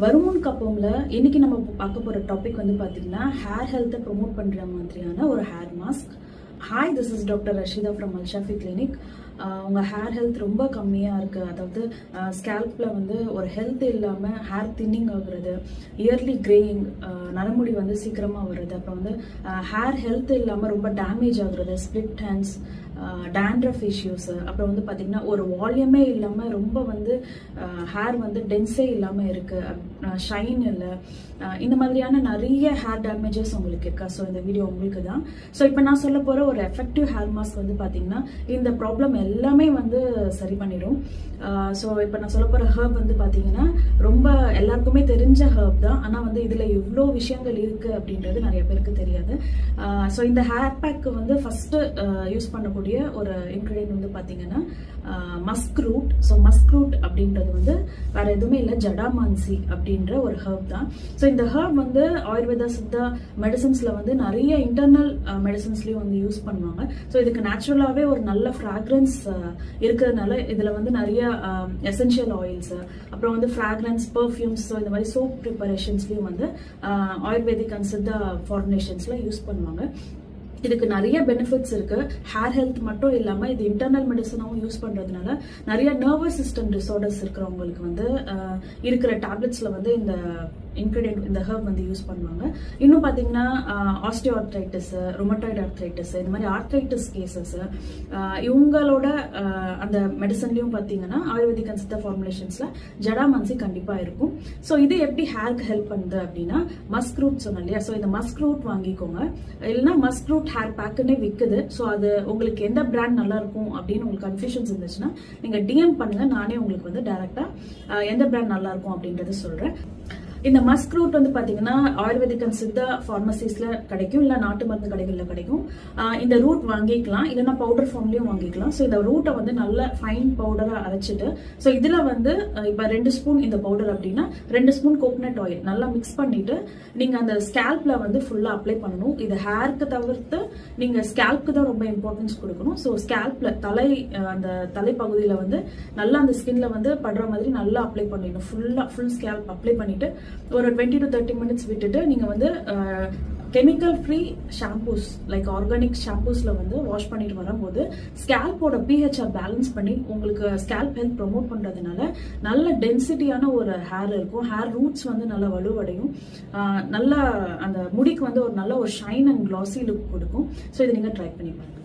வருமுன் கப்பம்ல இன்னைக்கு நம்ம பார்க்க போற டாபிக் வந்து பாத்தீங்கன்னா ஹேர் ஹெல்த்தை ப்ரொமோட் பண்ற மாதிரியான ஒரு hair mask. Hi, this is doctor Rashida from Alshafi clinic. உங்க ஹேர் ஹெல்த் ரொம்ப கம்மியா இருக்கு, அதாவது ஸ்கேல்ப்ல வந்து ஒரு ஹெல்த் இல்லாம ஹேர் தின்னிங் ஆகுறது, இயர்லி கிரேயிங், நரமுடி வந்து சீக்கிரமா வருது, அப்புறம் வந்து ஹேர் ஹெல்த் இல்லாம ரொம்ப டேமேஜ் ஆகுறது, ஸ்பிளிட் ஹேண்ட்ஸ், டேண்ட்ரஃப் இஷ்யூஸ், அப்புறம் வந்து பார்த்தீங்கன்னா ஒரு வால்யூமே இல்லாமல் ரொம்ப வந்து ஹேர் வந்து டென்ஸே இல்லாமல் இருக்கு, ஷைன் இல்லை, இந்த மாதிரியான நிறைய ஹேர் டேமேஜஸ் உங்களுக்கு இருக்கா? ஸோ இந்த வீடியோ உங்களுக்கு தான். ஸோ இப்போ நான் சொல்ல போகிற ஒரு எஃபெக்டிவ் ஹேர் மாஸ்க் வந்து பார்த்தீங்கன்னா இந்த ப்ராப்ளம் எல்லாமே வந்து சரி பண்ணிடும். ஸோ இப்போ நான் சொல்ல போகிற ஹர்ப் வந்து பார்த்தீங்கன்னா ரொம்ப எல்லாருக்குமே தெரிஞ்ச ஹர்ப் தான், ஆனால் வந்து இதில் எவ்வளோ விஷயங்கள் இருக்குது அப்படின்றது நிறைய பேருக்கு தெரியாது. ஸோ இந்த ஹேர் பேக்கு வந்து ஃபஸ்ட்டு யூஸ் பண்ணக்கூடிய ஒரு இன்கிரிடியன்ட் வந்து பார்த்தீங்கன்னா musk root. So musk root அப்படின்றது வந்து வேற எதுவுமே இல்லை, ஜடாமான்சி அப்படின்ற ஒரு ஹர்ப் தான். ஸோ இந்த ஹர்ப் வந்து ஆயுர்வேதா சித்தா மெடிசன்ஸ்ல வந்து நிறைய இன்டர்னல் மெடிசன்ஸ்லயும் வந்து யூஸ் பண்ணுவாங்க. ஸோ இதுக்கு நேச்சுரலாகவே ஒரு நல்ல ஃப்ராக்ரன்ஸ் இருக்கிறதுனால இதில் வந்து நிறைய எசென்ஷியல் ஆயில்ஸ், அப்புறம் வந்து ஃப்ராக்ரன்ஸ், பர்ஃப்யூம்ஸ், ஸோ இந்த மாதிரி சோப் ப்ரிப்பரேஷன்ஸ்லையும் வந்து ஆயுர்வேதிக் அண்ட் சித்தா ஃபார்முலேஷன்ஸ்ல யூஸ் பண்ணுவாங்க. இதுக்கு நிறைய பெனிஃபிட்ஸ் இருக்கு. ஹேர் ஹெல்த் மட்டும் இல்லாம இது இன்டர்னல் மெடிசனாவும் யூஸ் பண்றதுனால நிறைய நர்வஸ் சிஸ்டம் டிசார்டர்ஸ் இருக்கிறவங்களுக்கு வந்து இருக்கிற டேப்லெட்ஸ்ல வந்து இந்த இன்கிரிடியன்ட், இந்த ஹர்ப் வந்து யூஸ் பண்ணுவாங்க. இன்னும் பார்த்தீங்கன்னா ஆஸ்டியோ ஆர்த்ரைட்டிஸ், ரொமட்டாய்டு ஆர்த்ரைட்டிஸ், இந்த மாதிரி ஆர்த்ரைட்டிஸ் கேசஸ், இவங்களோட அந்த மெடிசன்லையும் பார்த்தீங்கன்னா ஆயுர்வேதிக் அண்ட் சித்தா ஃபார்முலேஷன்ஸ்ல ஜடாமான்சி கண்டிப்பா இருக்கும். ஸோ இது எப்படி ஹேருக்கு ஹெல்ப் பண்ணுது அப்படின்னா மஸ்க் ரூட் சொன்னோம் இல்லையா? ஸோ இந்த மஸ்க் ரூட் வாங்கிக்கோங்க, இல்லைன்னா மஸ்க் ரூட் ஹேர் பேக்குன்னே விற்குது. ஸோ அது உங்களுக்கு எந்த பிராண்ட் நல்லா இருக்கும் அப்படின்னு உங்களுக்கு கன்ஃபியூஷன்ஸ் இருந்துச்சுன்னா நீங்க டிஎம் பண்ணுங்க, நானே உங்களுக்கு வந்து டைரக்டா எந்த பிராண்ட் நல்லா இருக்கும் அப்படின்றத சொல்றேன். இந்த மஸ்க் ரூட் வந்து பாத்தீங்கன்னா ஆயுர்வேதிக் அண்ட் சித்தா ஃபார்மசிஸ்ல கிடைக்கும், இல்ல நாட்டு மருந்து கடைகள்ல கிடைக்கும். இந்த ரூட் வாங்கிக்கலாம், இல்லைன்னா பவுடர் ஃபார்ம்லயும் வாங்கிக்கலாம். ஸோ இந்த ரூட்டை வந்து நல்ல ஃபைன் பவுடரா அரைச்சிட்டு, ஸோ இதுல வந்து இப்ப 2 ஸ்பூன் இந்த பவுடர் அப்படின்னா 2 ஸ்பூன் கோகனட் ஆயில் நல்லா மிக்ஸ் பண்ணிட்டு நீங்க அந்த ஸ்கேல்ப்ல வந்து ஃபுல்லா அப்ளை பண்ணணும். இது ஹேருக்கு தவிர்த்து நீங்க ஸ்கேல்ப்க்கு தான் ரொம்ப இம்பார்ட்டன்ஸ் கொடுக்கணும். ஸோ ஸ்கேல்ப்ல அந்த தலைப்பகுதியில வந்து நல்லா அந்த ஸ்கின்ல வந்து படுற மாதிரி நல்லா அப்ளை பண்ணிடணும். ஃபுல் ஸ்கேல்ப் அப்ளை பண்ணிட்டு ஒரு 20 to 30 மினிட்ஸ் விட்டுட்டு நீங்க வந்து chemical free shampoos like organic ஷாம்பூஸ்ல வந்து வாஷ் பண்ணிட்டு வரும்போது ஸ்கேல்போட பிஹெச்ஆர் பேலன்ஸ் பண்ணி உங்களுக்கு ஸ்கேல்ப் ஹெல்த் ப்ரொமோட் பண்றதுனால நல்ல டென்சிட்டியான ஒரு ஹேர் இருக்கும். ஹேர் ரூட்ஸ் வந்து நல்லா வலுவடையும், நல்லா அந்த முடிக்கு வந்து ஒரு நல்ல ஒரு ஷைன் அண்ட் கிளாசி லுக் கொடுக்கும். ஸோ இதை நீங்க ட்ரை பண்ணி பாருங்க.